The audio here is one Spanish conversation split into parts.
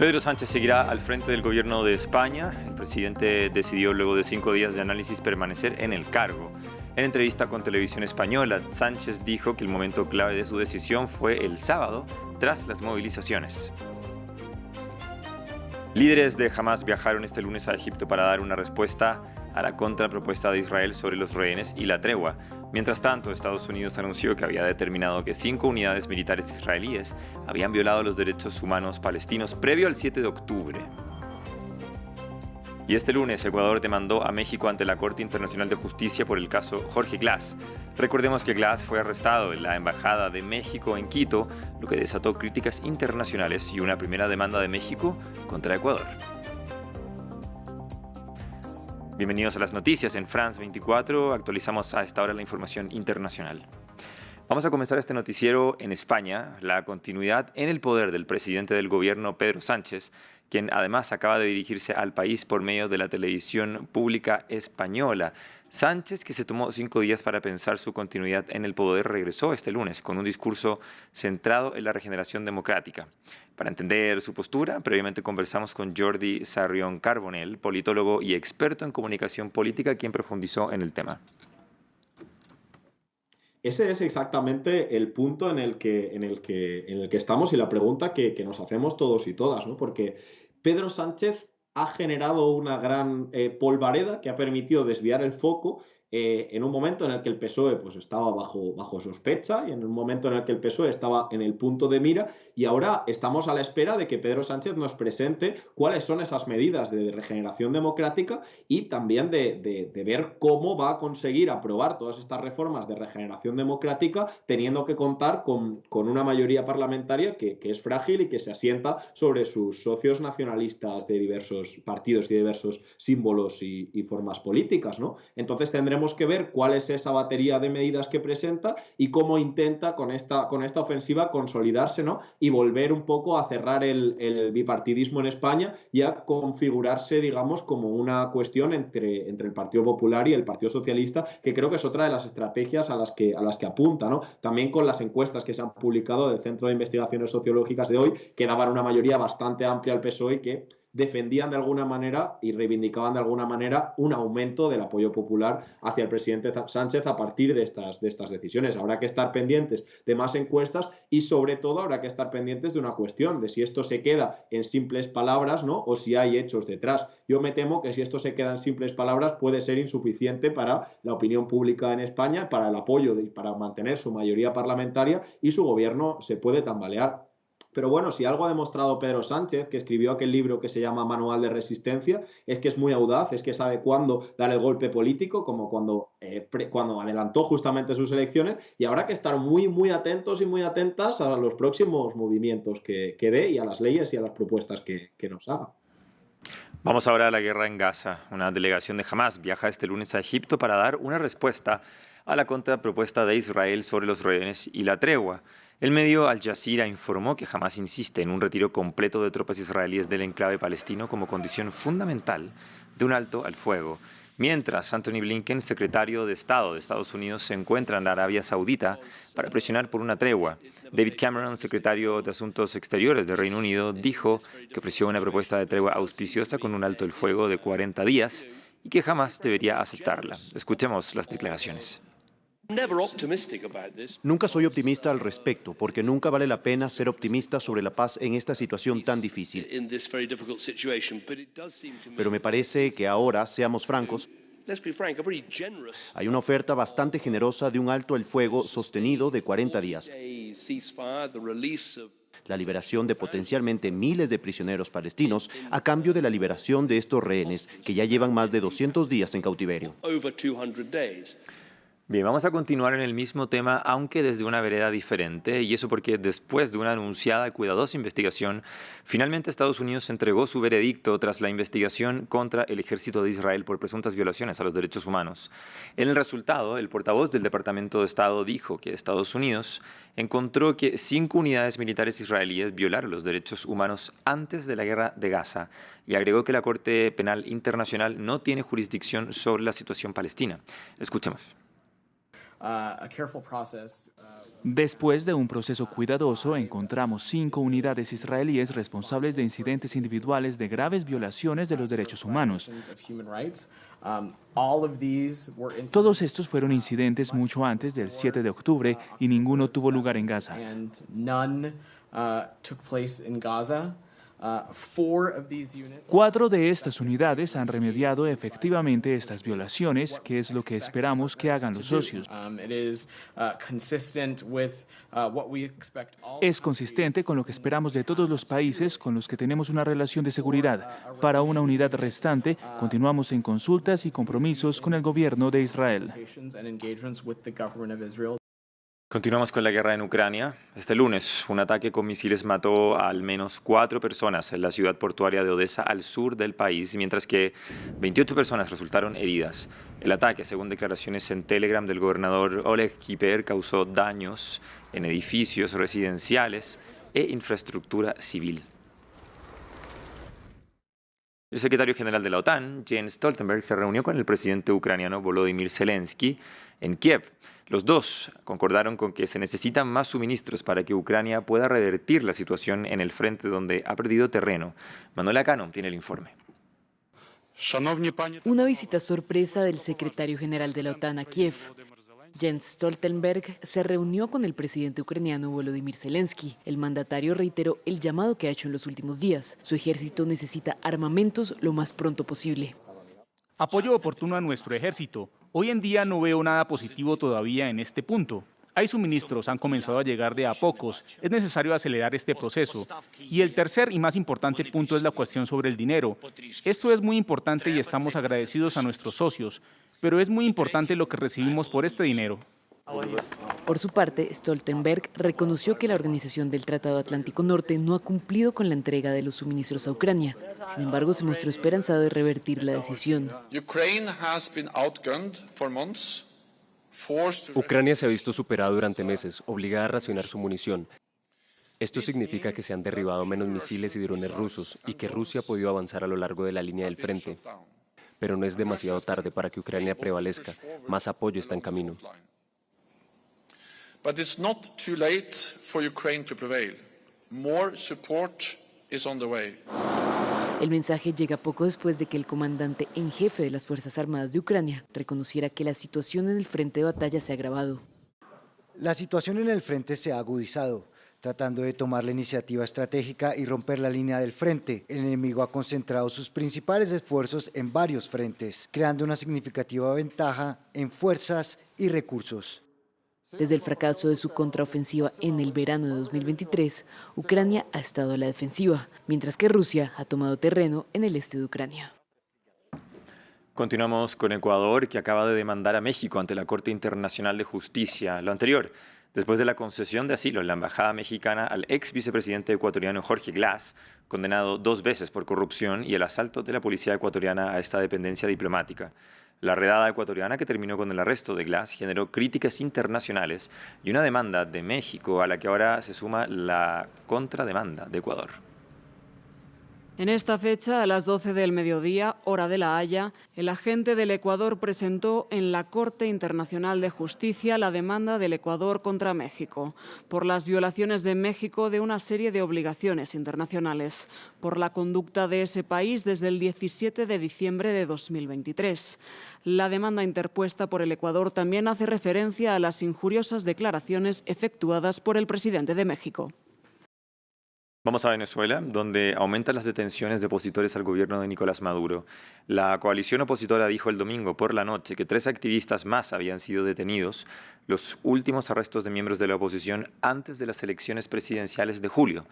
Pedro Sánchez seguirá al frente del gobierno de España. El presidente decidió luego de 5 días de análisis permanecer en el cargo. En entrevista con Televisión Española, Sánchez dijo que el momento clave de su decisión fue el sábado, tras las movilizaciones. Líderes de Hamás viajaron este lunes a Egipto para dar una respuesta a la contrapropuesta de Israel sobre los rehenes y la tregua. Mientras tanto, Estados Unidos anunció que había determinado que 5 unidades militares israelíes habían violado los derechos humanos palestinos previo al 7 de octubre. Y este lunes, Ecuador demandó a México ante la Corte Internacional de Justicia por el caso Jorge Glass. Recordemos que Glass fue arrestado en la Embajada de México en Quito, lo que desató críticas internacionales y una primera demanda de México contra Ecuador. Bienvenidos a las noticias en France 24. Actualizamos a esta hora la información internacional. Vamos a comenzar este noticiero en España, la continuidad en el poder del presidente del gobierno, Pedro Sánchez, quien además acaba de dirigirse al país por medio de la televisión pública española. Sánchez, que se tomó 5 días para pensar su continuidad en el poder, regresó este lunes con un discurso centrado en la regeneración democrática. Para entender su postura, previamente conversamos con Jordi Sarrión Carbonell, politólogo y experto en comunicación política, quien profundizó en el tema. Ese es exactamente el punto en el que estamos y la pregunta que nos hacemos todos y todas, ¿no? Porque Pedro Sánchez ha generado una gran polvareda que ha permitido desviar el foco en un momento en el que el PSOE pues, estaba bajo sospecha y en un momento en el que el PSOE estaba en el punto de mira, y ahora estamos a la espera de que Pedro Sánchez nos presente cuáles son esas medidas de regeneración democrática y también de ver cómo va a conseguir aprobar todas estas reformas de regeneración democrática teniendo que contar con una mayoría parlamentaria que es frágil y que se asienta sobre sus socios nacionalistas de diversos partidos y de diversos símbolos y formas políticas, ¿no? Entonces tendremos que ver cuál es esa batería de medidas que presenta y cómo intenta con esta ofensiva consolidarse, ¿no? Y volver un poco a cerrar el bipartidismo en España y a configurarse, digamos, como una cuestión entre el Partido Popular y el Partido Socialista, que creo que es otra de las estrategias a las que apunta, ¿no? También con las encuestas que se han publicado del Centro de Investigaciones Sociológicas de hoy, que daban una mayoría bastante amplia al PSOE y que defendían de alguna manera y reivindicaban de alguna manera un aumento del apoyo popular hacia el presidente Sánchez a partir de estas decisiones. Habrá que estar pendientes de más encuestas y sobre todo habrá que estar pendientes de una cuestión, de si esto se queda en simples palabras, ¿no? O si hay hechos detrás. Yo me temo que si esto se queda en simples palabras puede ser insuficiente para la opinión pública en España, para el apoyo y para mantener su mayoría parlamentaria, y su gobierno se puede tambalear. Pero bueno, si algo ha demostrado Pedro Sánchez, que escribió aquel libro que se llama Manual de Resistencia, es que es muy audaz, es que sabe cuándo dar el golpe político, como cuando adelantó justamente sus elecciones, y habrá que estar muy, muy atentos y muy atentas a los próximos movimientos que dé y a las leyes y a las propuestas que nos haga. Vamos ahora a la guerra en Gaza. Una delegación de Hamás viaja este lunes a Egipto para dar una respuesta a la contrapropuesta de Israel sobre los rehenes y la tregua. El medio Al Jazeera informó que Hamás insiste en un retiro completo de tropas israelíes del enclave palestino como condición fundamental de un alto al fuego. Mientras, Antony Blinken, secretario de Estado de Estados Unidos, se encuentra en Arabia Saudita para presionar por una tregua. David Cameron, secretario de Asuntos Exteriores de Reino Unido, dijo que ofreció una propuesta de tregua auspiciosa con un alto el fuego de 40 días y que Hamás debería aceptarla. Escuchemos las declaraciones. Nunca soy optimista al respecto, porque nunca vale la pena ser optimista sobre la paz en esta situación tan difícil. Pero me parece que ahora, seamos francos, hay una oferta bastante generosa de un alto el fuego sostenido de 40 días. La liberación de potencialmente miles de prisioneros palestinos a cambio de la liberación de estos rehenes que ya llevan más de 200 días en cautiverio. Bien, vamos a continuar en el mismo tema, aunque desde una vereda diferente, y eso porque después de una anunciada y cuidadosa investigación, finalmente Estados Unidos entregó su veredicto tras la investigación contra el ejército de Israel por presuntas violaciones a los derechos humanos. En el resultado, el portavoz del Departamento de Estado dijo que Estados Unidos encontró que 5 unidades militares israelíes violaron los derechos humanos antes de la guerra de Gaza y agregó que la Corte Penal Internacional no tiene jurisdicción sobre la situación palestina. Escuchemos. Después de un proceso cuidadoso, encontramos 5 unidades israelíes responsables de incidentes individuales de graves violaciones de los derechos humanos. Todos estos fueron incidentes mucho antes del 7 de octubre y ninguno tuvo lugar en Gaza. 4 de estas unidades han remediado efectivamente estas violaciones, que es lo que esperamos que hagan los socios. Es consistente con lo que esperamos de todos los países con los que tenemos una relación de seguridad. Para una unidad restante, continuamos en consultas y compromisos con el gobierno de Israel. Continuamos con la guerra en Ucrania. Este lunes, un ataque con misiles mató a al menos 4 personas en la ciudad portuaria de Odesa, al sur del país, mientras que 28 personas resultaron heridas. El ataque, según declaraciones en Telegram del gobernador Oleg Kiper, causó daños en edificios residenciales e infraestructura civil. El secretario general de la OTAN, Jens Stoltenberg, se reunió con el presidente ucraniano Volodymyr Zelensky en Kiev. Los dos concordaron con que se necesitan más suministros para que Ucrania pueda revertir la situación en el frente donde ha perdido terreno. Manuela Cano tiene el informe. Una visita sorpresa del secretario general de la OTAN a Kiev. Jens Stoltenberg se reunió con el presidente ucraniano Volodymyr Zelensky. El mandatario reiteró el llamado que ha hecho en los últimos días. Su ejército necesita armamentos lo más pronto posible. Apoyo oportuno a nuestro ejército. Hoy en día no veo nada positivo todavía en este punto. Hay suministros, han comenzado a llegar de a pocos. Es necesario acelerar este proceso. Y el tercer y más importante punto es la cuestión sobre el dinero. Esto es muy importante y estamos agradecidos a nuestros socios, pero es muy importante lo que recibimos por este dinero. Por su parte, Stoltenberg reconoció que la Organización del Tratado Atlántico Norte no ha cumplido con la entrega de los suministros a Ucrania. Sin embargo, se mostró esperanzado de revertir la decisión. Ucrania se ha visto superada durante meses, obligada a racionar su munición. Esto significa que se han derribado menos misiles y drones rusos y que Rusia ha podido avanzar a lo largo de la línea del frente. Pero no es demasiado tarde para que Ucrania prevalezca. Más apoyo está en camino. But it's not too late for Ukraine to prevail. More support is on the way. El mensaje llega poco después de que el comandante en jefe de las Fuerzas Armadas de Ucrania reconociera que la situación en el frente de batalla se ha agravado. La situación en el frente se ha agudizado. Tratando de tomar la iniciativa estratégica y romper la línea del frente, el enemigo ha concentrado sus principales esfuerzos en varios frentes, creando una significativa ventaja en fuerzas y recursos. Desde el fracaso de su contraofensiva en el verano de 2023, Ucrania ha estado a la defensiva, mientras que Rusia ha tomado terreno en el este de Ucrania. Continuamos con Ecuador, que acaba de demandar a México ante la Corte Internacional de Justicia. Lo anterior, después de la concesión de asilo en la embajada mexicana al ex vicepresidente ecuatoriano Jorge Glass, condenado 2 veces por corrupción, y el asalto de la policía ecuatoriana a esta dependencia diplomática. La redada ecuatoriana, que terminó con el arresto de Glass, generó críticas internacionales y una demanda de México, a la que ahora se suma la contrademanda de Ecuador. En esta fecha, a las 12 del mediodía, hora de La Haya, el agente del Ecuador presentó en la Corte Internacional de Justicia la demanda del Ecuador contra México por las violaciones de México de una serie de obligaciones internacionales, por la conducta de ese país desde el 17 de diciembre de 2023. La demanda interpuesta por el Ecuador también hace referencia a las injuriosas declaraciones efectuadas por el presidente de México. Vamos a Venezuela, donde aumentan las detenciones de opositores al gobierno de Nicolás Maduro. La coalición opositora dijo el domingo por la noche que 3 activistas más habían sido detenidos, los últimos arrestos de miembros de la oposición antes de las elecciones presidenciales de julio.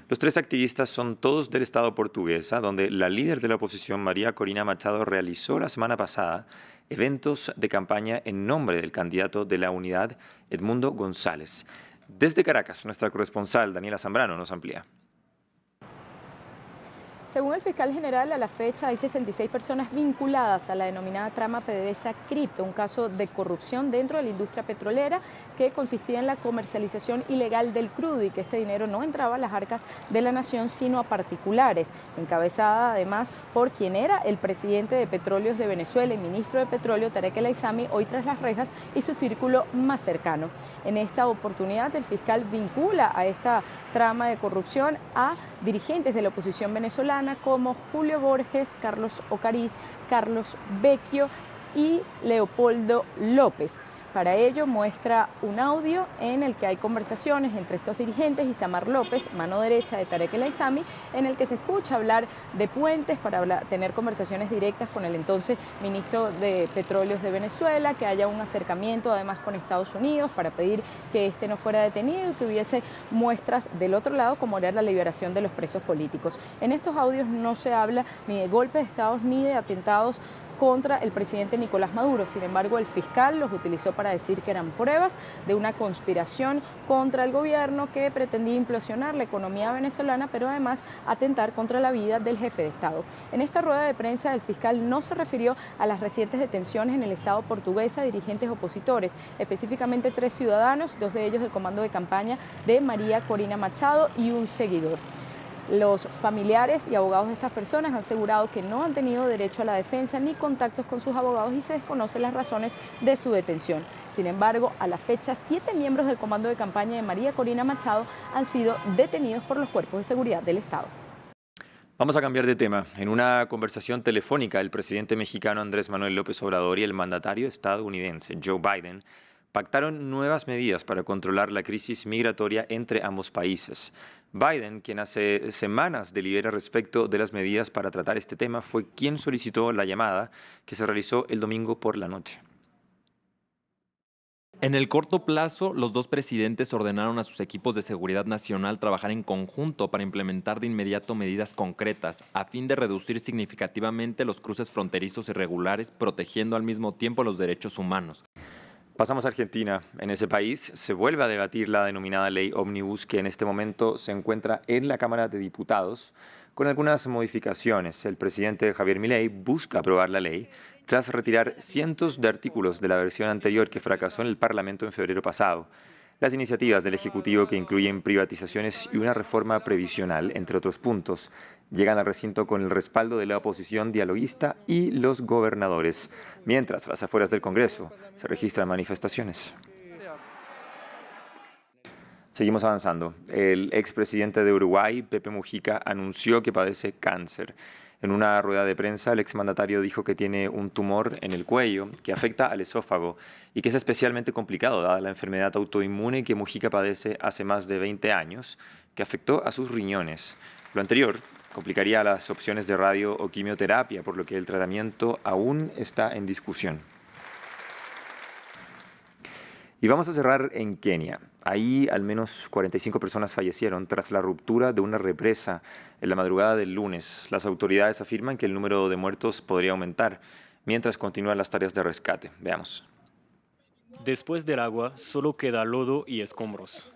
Los 3 activistas son todos del Estado portuguesa, donde la líder de la oposición, María Corina Machado, realizó la semana pasada eventos de campaña en nombre del candidato de la Unidad, Edmundo González. Desde Caracas, nuestra corresponsal, Daniela Zambrano, nos amplía. Según el fiscal general, a la fecha hay 66 personas vinculadas a la denominada trama PDVSA Cripto, un caso de corrupción dentro de la industria petrolera que consistía en la comercialización ilegal del crudo y que este dinero no entraba a las arcas de la nación sino a particulares, encabezada además por quien era el presidente de Petróleos de Venezuela y ministro de Petróleo, Tarek El Aissami, hoy tras las rejas, y su círculo más cercano. En esta oportunidad, el fiscal vincula a esta trama de corrupción a dirigentes de la oposición venezolana como Julio Borges, Carlos Ocariz, Carlos Vecchio y Leopoldo López. Para ello muestra un audio en el que hay conversaciones entre estos dirigentes y Samar López, mano derecha de Tarek El Aissami, en el que se escucha hablar de puentes para tener conversaciones directas con el entonces ministro de Petróleos de Venezuela, que haya un acercamiento además con Estados Unidos para pedir que este no fuera detenido y que hubiese muestras del otro lado como era la liberación de los presos políticos. En estos audios no se habla ni de golpes de Estado ni de atentados contra el presidente Nicolás Maduro. Sin embargo, el fiscal los utilizó para decir que eran pruebas de una conspiración contra el gobierno que pretendía implosionar la economía venezolana, pero además atentar contra la vida del jefe de Estado. En esta rueda de prensa, el fiscal no se refirió a las recientes detenciones en el Estado portugués a dirigentes opositores, específicamente 3 ciudadanos, 2 de ellos del comando de campaña de María Corina Machado y un seguidor. Los familiares y abogados de estas personas han asegurado que no han tenido derecho a la defensa ni contactos con sus abogados y se desconocen las razones de su detención. Sin embargo, a la fecha, 7 miembros del comando de campaña de María Corina Machado han sido detenidos por los cuerpos de seguridad del Estado. Vamos a cambiar de tema. En una conversación telefónica, el presidente mexicano Andrés Manuel López Obrador y el mandatario estadounidense Joe Biden pactaron nuevas medidas para controlar la crisis migratoria entre ambos países. Biden, quien hace semanas delibera respecto de las medidas para tratar este tema, fue quien solicitó la llamada que se realizó el domingo por la noche. En el corto plazo, los dos presidentes ordenaron a sus equipos de seguridad nacional trabajar en conjunto para implementar de inmediato medidas concretas a fin de reducir significativamente los cruces fronterizos irregulares, protegiendo al mismo tiempo los derechos humanos. Pasamos a Argentina. En ese país se vuelve a debatir la denominada ley Ómnibus, que en este momento se encuentra en la Cámara de Diputados con algunas modificaciones. El presidente Javier Milei busca aprobar la ley tras retirar cientos de artículos de la versión anterior que fracasó en el Parlamento en febrero pasado. Las iniciativas del Ejecutivo, que incluyen privatizaciones y una reforma previsional, entre otros puntos, llegan al recinto con el respaldo de la oposición dialoguista y los gobernadores, mientras a las afueras del Congreso se registran manifestaciones. Seguimos avanzando. El expresidente de Uruguay, Pepe Mujica, anunció que padece cáncer. En una rueda de prensa, el exmandatario dijo que tiene un tumor en el cuello que afecta al esófago y que es especialmente complicado dada la enfermedad autoinmune que Mujica padece hace más de 20 años, que afectó a sus riñones. Lo anterior complicaría las opciones de radio o quimioterapia, por lo que el tratamiento aún está en discusión. Y vamos a cerrar en Kenia. Ahí al menos 45 personas fallecieron tras la ruptura de una represa en la madrugada del lunes. Las autoridades afirman que el número de muertos podría aumentar mientras continúan las tareas de rescate. Veamos. Después del agua solo queda lodo y escombros.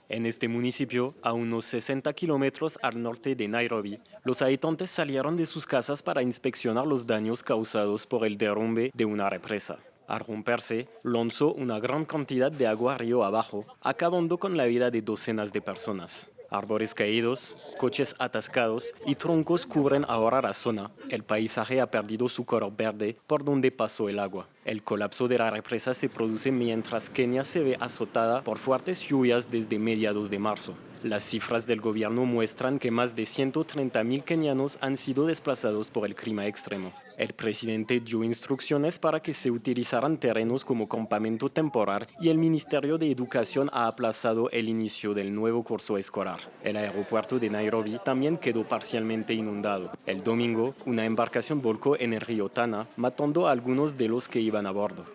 En este municipio, a unos 60 kilómetros al norte de Nairobi, los habitantes salieron de sus casas para inspeccionar los daños causados por el derrumbe de una represa. Al romperse, lanzó una gran cantidad de agua río abajo, acabando con la vida de docenas de personas. Árboles caídos, coches atascados y troncos cubren ahora la zona. El paisaje ha perdido su color verde por donde pasó el agua. El colapso de la represa se produce mientras Kenia se ve azotada por fuertes lluvias desde mediados de marzo. Las cifras del gobierno muestran que más de 130.000 kenianos han sido desplazados por el clima extremo. El presidente dio instrucciones para que se utilizaran terrenos como campamento temporal y el Ministerio de Educación ha aplazado el inicio del nuevo curso escolar. El aeropuerto de Nairobi también quedó parcialmente inundado. El domingo, una embarcación volcó en el río Tana, matando a algunos de los que iban a bordo.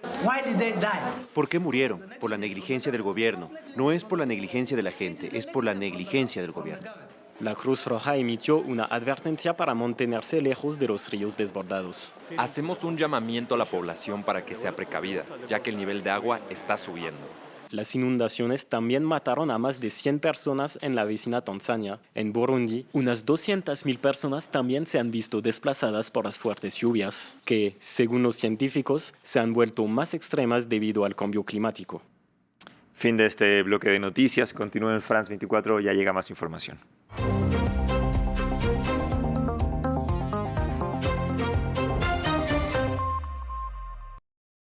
¿Por qué murieron? Por la negligencia del gobierno. No es por la negligencia de la gente, es por la negligencia del gobierno. La Cruz Roja emitió una advertencia para mantenerse lejos de los ríos desbordados. Hacemos un llamamiento a la población para que sea precavida, ya que el nivel de agua está subiendo. Las inundaciones también mataron a más de 100 personas en la vecina Tanzania. En Burundi, unas 200.000 personas también se han visto desplazadas por las fuertes lluvias, que, según los científicos, se han vuelto más extremas debido al cambio climático. Fin de este bloque de noticias. Continúa en France 24, ya llega más información.